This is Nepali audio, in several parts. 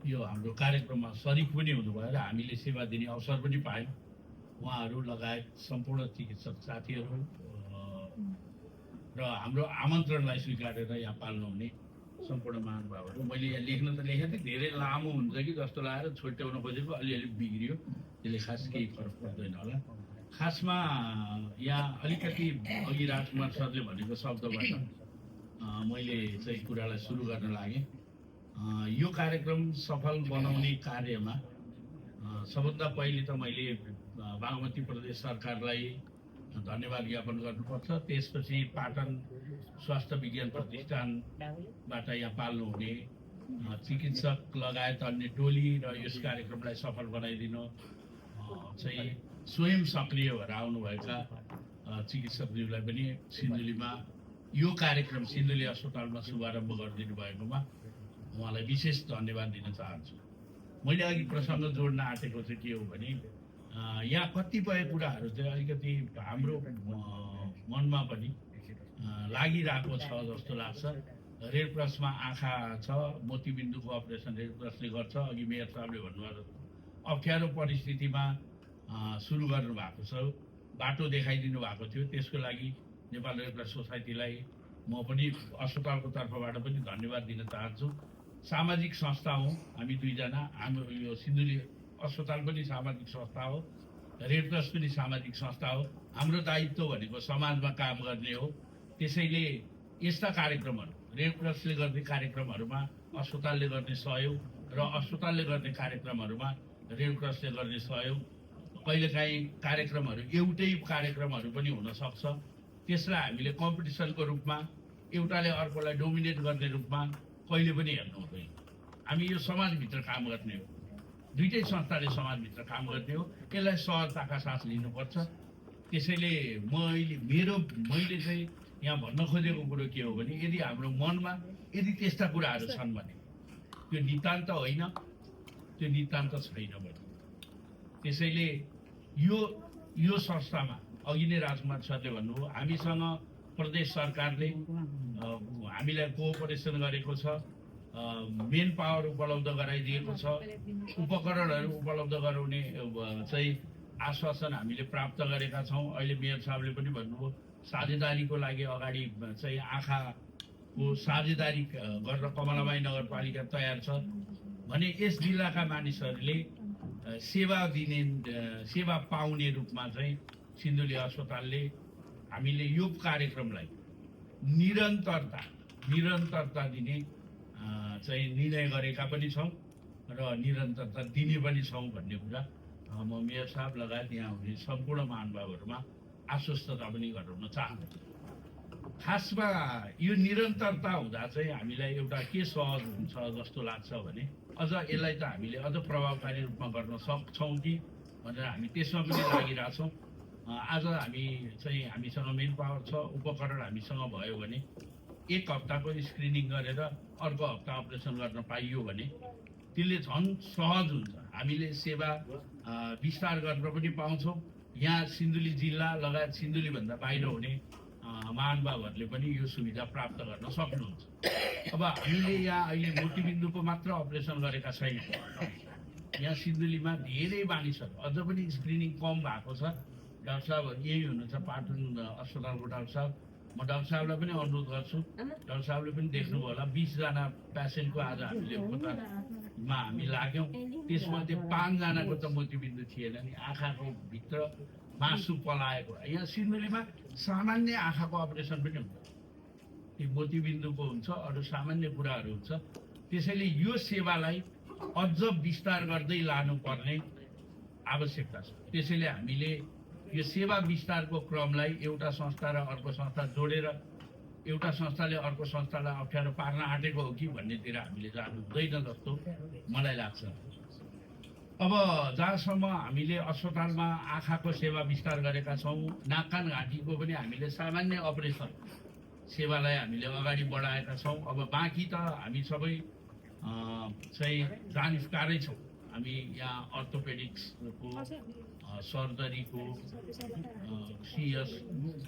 यो हाम्रो कार्यक्रममा सरिक पनि हुनुभयो र हामीले सेवा दिने अवसर पनि पायौँ। उहाँहरू लगायत सम्पूर्ण चिकित्सक साथीहरू र हाम्रो आमन्त्रणलाई स्वीकारेर यहाँ पाल्नुहुने सम्पूर्ण महानुभावहरू। मैले यहाँ लेख्न त लेखेको थिएँ, धेरै लामो हुन्छ कि जस्तो लागेर छोट्याउन खोजेको, अलिअलि बिग्रियो, त्यसले खास केही फरक पर्दैन होला। खासमा यहाँ अलिकति अघि राजकुमार सरले भनेको शब्दबाट मैले चाहिँ कुरालाई सुरु गर्न लागेँ। यो कार्यक्रम सफल बनाउने कार्यमा सबभन्दा पहिले त मैले बागमती प्रदेश सरकारलाई धन्यवाद ज्ञापन गर्नुपर्छ। त्यसपछि पाटन स्वास्थ्य विज्ञान प्रतिष्ठानबाट यहाँ पाल्नुहुने चिकित्सक लगायत अन्य टोली र यस कार्यक्रमलाई सफल बनाइदिनु चाहिँ स्वयं सक्रिय भएर आउनुभएका चिकित्सकज्यूलाई पनि सिन्धुलीमा यो कार्यक्रम सिन्धुली अस्पतालमा शुभारम्भ गरिदिनु भएकोमा उहाँलाई विशेष धन्यवाद दिन चाहन्छु। मैले अघि प्रसङ्ग जोड्न आँटेको चाहिँ के हो भने यहाँ कतिपय कुराहरू चाहिँ अलिकति हाम्रो मनमा पनि लागिरहेको छ जस्तो लाग्छ। रेड क्रसमा आँखा छ, मोतीबिन्दुको अपरेसन रेड क्रसले गर्छ। अघि मेयर साहबले भन्नुभयो अप्ठ्यारो परिस्थितिमा सुरु गर्नुभएको छ, बाटो देखाइदिनु भएको थियो। त्यसको लागि नेपाल रेड क्रस सोसाइटीलाई म पनि अस्पतालको तर्फबाट पनि धन्यवाद दिन चाहन्छु। सामाजिक संस्था हो हामी दुईजना, हाम्रो यो सिन्धुली अस्पताल पनि सामाजिक संस्था हो, रेड क्रस पनि सामाजिक संस्था हो। हाम्रो दायित्व भनेको समाजमा काम गर्ने हो। त्यसैले यस्ता कार्यक्रमहरू, रेड क्रसले गर्ने कार्यक्रमहरूमा अस्पतालले गर्ने सहयोग र अस्पतालले गर्ने कार्यक्रमहरूमा रेड क्रसले गर्ने सहयोग, कहिलेकाहीँ कार्यक्रमहरू एउटै कार्यक्रमहरू पनि हुनसक्छ। त्यसलाई हामीले कम्पिटिसनको रूपमा, एउटाले अर्कोलाई डोमिनेट गर्ने रूपमा कहिले पनि हेर्नु हुँदैन। हामी यो समाजभित्र काम गर्ने हो, दुईटै संस्थाले समाजभित्र काम गर्ने हो। यसलाई सहजताका साथ लिनुपर्छ। त्यसैले मैले चाहिँ यहाँ भन्न खोजेको कुरो के हो भने यदि हाम्रो मनमा यदि त्यस्ता कुराहरू छन् भने त्यो नितान्त होइन, त्यो नितान्त छैन भने। त्यसैले यो संस्थामा अघि नै राजकुमार सरले भन्नुभयो हामीसँग प्रदेश सरकारले हामीलाई कोअपरेसन गरेको छ, मेन पावर उपलब्ध गराइदिएको छ, उपकरणहरू उपलब्ध गराउने चाहिँ आश्वासन हामीले प्राप्त गरेका छौँ। अहिले मेयर साहबले पनि भन्नुभयो साझेदारीको लागि अगाडि चाहिँ आँखाको साझेदारी गरेर कमलाबाई नगरपालिका तयार छ भने यस जिल्लाका मानिसहरूले सेवा पाउने रूपमा चाहिँ सिन्धुली अस्पतालले हामीले यो कार्यक्रमलाई निरन्तरता दिने चाहिँ निर्णय गरेका पनि छौँ र निरन्तरता दिने पनि छौँ भन्ने कुरा म मेयर साहब लगायत यहाँ हुने सम्पूर्ण महानुभावहरूमा आश्वस्तता पनि गराउन चाहन्छु। खासमा यो निरन्तरता हुँदा चाहिँ हामीलाई एउटा के सहज हुन्छ जस्तो लाग्छ भने अझ यसलाई त हामीले अझ प्रभावकारी रूपमा गर्न सक्छौँ कि भनेर हामी त्यसमा पनि लागिरहेछौँ। आज हामीसँग मेन पावर छ, उपकरण हामीसँग भयो भने एक हप्ताको स्क्रिनिङ गरेर अर्को हप्ता अपरेसन गर्न पाइयो भने त्यसले झन् सहज हुन्छ। हामीले सेवा विस्तार गर्न पनि पाउँछौँ। यहाँ सिन्धुली जिल्ला लगायत सिन्धुलीभन्दा बाहिर हुने महानुभावहरूले पनि यो सुविधा प्राप्त गर्न सक्नुहुन्छ। अब हामीले यहाँ अहिले मोतीबिन्दुको मात्र अपरेसन गरेका छैनौँ। यहाँ सिन्धुलीमा धेरै मानिसहरू अझ पनि स्क्रिनिङ कम भएको छ। डाक्टर साहबहरू यही हुनुहुन्छ पाटन अस्पतालको डाक्टर साहब। म डाक्टर साहबलाई पनि अनुरोध गर्छु, डाक्टर साहबले पनि देख्नुभयो होला 20 जना पेसेन्टको आज हामीले उपचारमा हामी लाग्यौँ। त्यसमध्ये 5 जनाको त मोतीबिन्दु थिएन नि, आँखाको भित्र मासु पलाएको। यहाँ सिन्धुलीमा सामान्य आँखाको अपरेसन पनि हुन्छ, त्यो मोतीबिन्दुको हुन्छ, अरू सामान्य कुराहरू हुन्छ। त्यसैले यो सेवालाई अझ विस्तार गर्दै लानुपर्ने आवश्यकता छ। त्यसैले हामीले यो सेवा विस्तारको क्रमलाई एउटा संस्था र अर्को संस्था जोडेर एउटा संस्थाले अर्को संस्थालाई अप्ठ्यारो पार्न आँटेको हो कि भन्नेतिर हामीले जानु हुँदैन जस्तो मलाई लाग्छ। अब जहाँसम्म हामीले अस्पतालमा आँखाको सेवा विस्तार गरेका छौँ, नाक कान घाँटीको पनि हामीले सामान्य अपरेसन सेवालाई हामीले अगाडि बढाएका छौँ। अब बाँकी त हामी सबै चाहिँ जानिफकारै छौँ। हामी यहाँ अर्थोपेडिक्सको सर्जरीको सिएस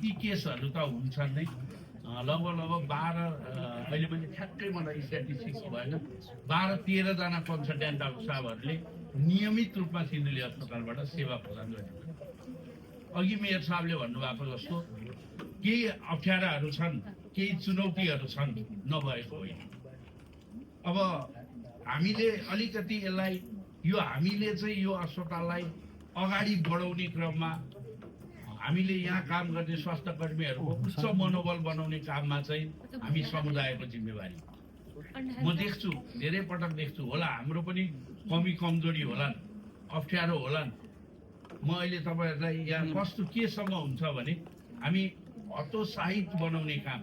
ती केसहरू त हुन्छन् नै। लगभग 12 अहिले पनि ठ्याक्कै मलाई स्ट्याटिस्टिक्स भएन 12-13 जना कन्सल्टेन्ट साहबहरूले नियमित रूपमा सिन्धुली अस्पतालबाट सेवा प्रदान गरिन्छ। अघि मेयर साहबले भन्नुभएको जस्तो केही अप्ठ्याराहरू छन्, केही चुनौतीहरू छन्, नभएको होइन। अब हामीले अलिकति यसलाई हामीले चाहिँ यो अस्पताललाई अगाडि बढाउने क्रममा हामीले यहाँ काम गर्ने स्वास्थ्य कर्मीहरूको उच्च मनोबल बनाउने काममा चाहिँ हामी समुदायको जिम्मेवारी। म देख्छु, धेरै पटक देख्छु, होला हाम्रो पनि कमी कमजोरी होलान्, अप्ठ्यारो होलान्। म अहिले तपाईँहरूलाई यहाँ कस्तो केसम्म हुन्छ भने हामी हतोत्साहित बनाउने काम,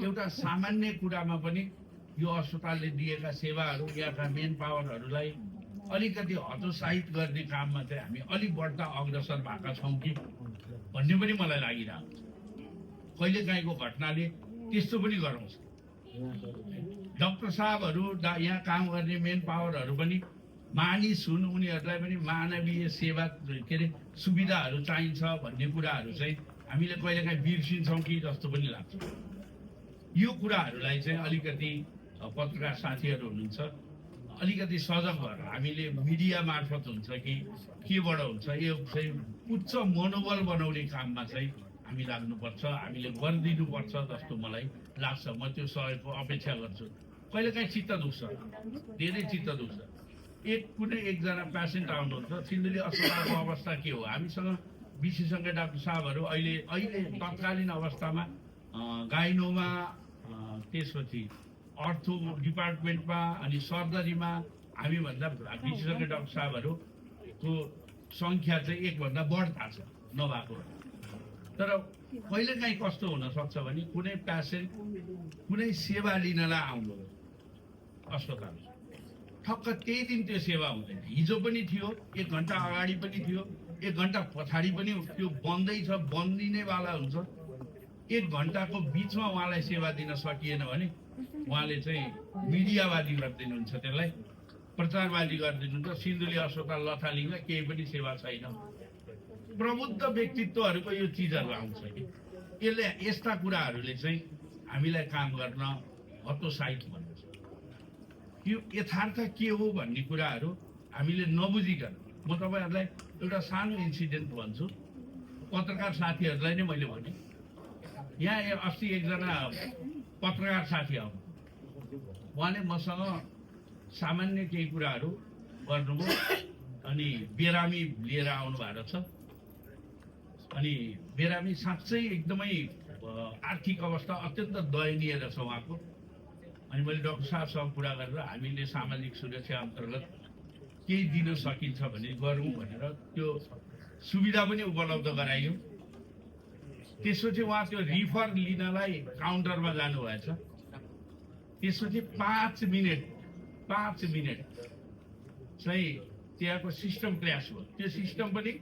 एउटा सामान्य कुरामा पनि यो अस्पतालले दिएका सेवाहरू, यहाँका मेन पावरहरूलाई अलिकति हतोत्साहित गर्ने काममा चाहिँ हामी अलिक बढ्ता अग्रसर भएका छौँ कि भन्ने पनि मलाई लागिरहेको छ। कहिलेकाहीँको घटनाले त्यस्तो पनि गराउँछ। डाक्टर साहबहरू, यहाँ काम गर्ने मेन पावरहरू पनि मानिस हुन्, उनीहरूलाई पनि मानवीय सेवा के अरे सुविधाहरू चाहिन्छ भन्ने कुराहरू चाहिँ हामीले कहिलेकाहीँ बिर्सिन्छौँ कि जस्तो पनि लाग्छ। यो कुराहरूलाई चाहिँ अलिकति पत्रकार साथीहरू हुनुहुन्छ, अलिकति सजग भएर हामीले मिडिया मार्फत हुन्छ कि केबाट हुन्छ, यो चाहिँ उच्च मनोबल बनाउने काममा चाहिँ हामी लाग्नुपर्छ, हामीले गरिदिनुपर्छ जस्तो मलाई लाग्छ। म त्यो सहयोगको अपेक्षा गर्छु। कहिलेकाहीँ चित्त दुख्छ, धेरै चित्त दुख्छ। कुनै एकजना पेसेन्ट आउनुहुन्छ, सिन्धुली अस्पतालको अवस्था के हो, हामीसँग विशेषज्ञ डाक्टर साहबहरू अहिले तत्कालीन अवस्थामा गाइनोमा, त्यसपछि अर्थो डिपार्टमेन्टमा अनि सर्जरीमा हामीभन्दा विशेषज्ञ डाक्टर साहबहरूको सङ्ख्या चाहिँ एकभन्दा बढ्ता छ, नभएको। तर कहिलेकाहीँ कस्तो हुनसक्छ भने कुनै पेसेन्ट कुनै सेवा लिनलाई आउनु अस्पताल, ठक्क त्यही दिन त्यो सेवा हुँदैन। हिजो पनि थियो, 1 घन्टा अगाडि पनि थियो, 1 घन्टा पछाडि पनि त्यो बन्दैछ, बन्दिनेवाला हुन्छ। 1 घन्टाको बिचमा उहाँलाई सेवा दिन सकिएन भने उहाँले चाहिँ मिडियावादी गरिदिनुहुन्छ, त्यसलाई प्रचारवादी गरिदिनुहुन्छ। सिन्धुली अस्पताल लथालिङ्ग केही पनि सेवा छैन। प्रबुद्ध व्यक्तित्वहरूको यो चिजहरू आउँछ कि यसले, यस्ता कुराहरूले चाहिँ हामीलाई काम गर्न हतोत्साहित बनाउँछ। यो यथार्थ के हो भन्ने कुराहरू हामीले नबुझिकन, म तपाईँहरूलाई एउटा सानो इन्सिडेन्ट भन्छु, पत्रकार साथीहरूलाई नै मैले भने। यहाँ अस्ति एकजना पत्रकार साथी आउनु, उहाँले मसँग सामान्य केही कुराहरू गर्नुभयो, अनि बिरामी लिएर आउनु भएको छ। अनि बिरामी साँच्चै एकदमै आर्थिक अवस्था अत्यन्त दयनीय रहेछ उहाँको। अनि मैले डाक्टर साहबसँग कुरा गरेर हामीले सामाजिक सुरक्षा अन्तर्गत केही दिन सकिन्छ भने गरौँ भनेर त्यो सुविधा पनि उपलब्ध गराइयो। त्यसपछि उहाँ त्यो रिफर लिनलाई काउन्टरमा जानुभएछ। त्यसपछि 5 मिनट चाहिँ त्यहाँको सिस्टम क्र्यास भयो। त्यो सिस्टम पनि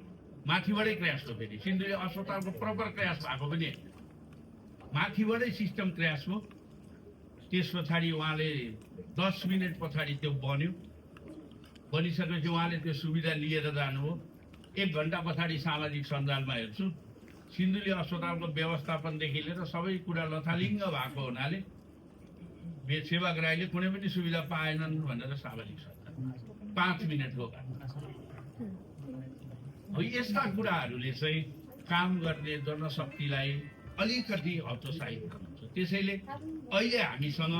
माथिबाटै क्र्यास भयो। फेरि सिन्धुली अस्पतालको प्रपर क्र्यास भएको पनि माथिबाटै सिस्टम क्र्यास भयो। त्यस पछाडि उहाँले 10 मिनट पछाडि त्यो बन्यो। बनिसकेपछि उहाँले त्यो सुविधा लिएर जानुभयो। 1 घन्टा पछाडि सामाजिक सञ्जालमा हेर्छु, सिन्धुली अस्पतालको व्यवस्थापनदेखि लिएर सबै कुरा लथालिङ्ग भएको हुनाले सेवाग्राहीले कुनै पनि सुविधा पाएनन् भनेर सामाजिक सञ्जाल 5 मिनटको यस्ता कुराहरूले चाहिँ काम गर्ने जनशक्तिलाई अलिकति हतोत्साहित गर्नुहुन्छ। त्यसैले अहिले हामीसँग